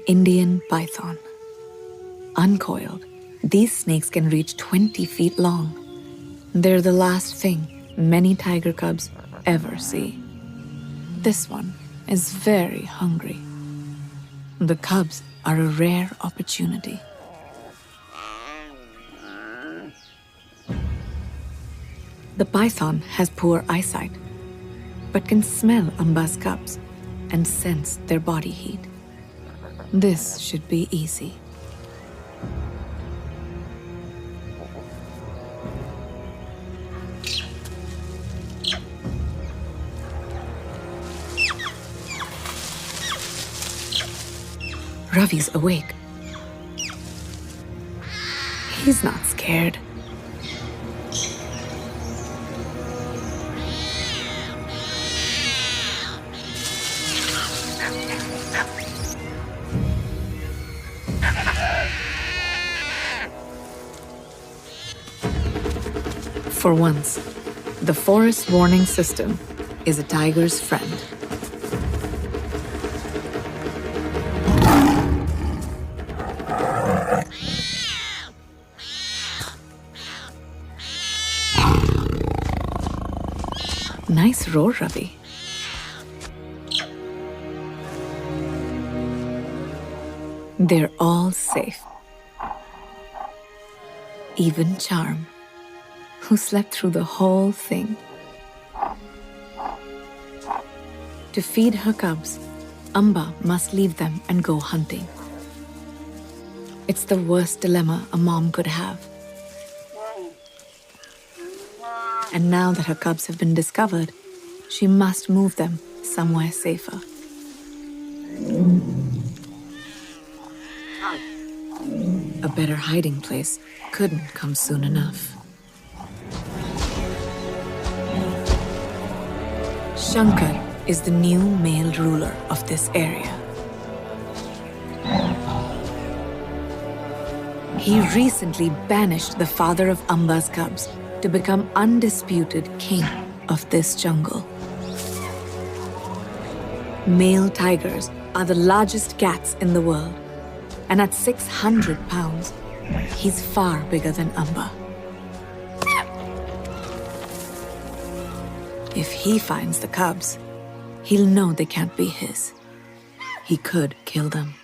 Indian python. Uncoiled, these snakes can reach 20 feet long. They're the last thing many tiger cubs ever see. This one is very hungry. The cubs are a rare opportunity. The python has poor eyesight, but can smell Amba's cubs and sense their body heat. This should be easy. Ravi's awake. He's not scared. For once, the forest warning system is a tiger's friend. Nice roar, Ravi. They're all safe. Even Charm, who slept through the whole thing. To feed her cubs, Amba must leave them and go hunting. It's the worst dilemma a mom could have. And now that her cubs have been discovered, she must move them somewhere safer. A better hiding place couldn't come soon enough. Shankar is the new male ruler of this area. He recently banished the father of Amba's cubs to become undisputed king of this jungle. Male tigers are the largest cats in the world, and at 600 pounds, he's far bigger than Amba. If he finds the cubs, he'll know they can't be his. He could kill them.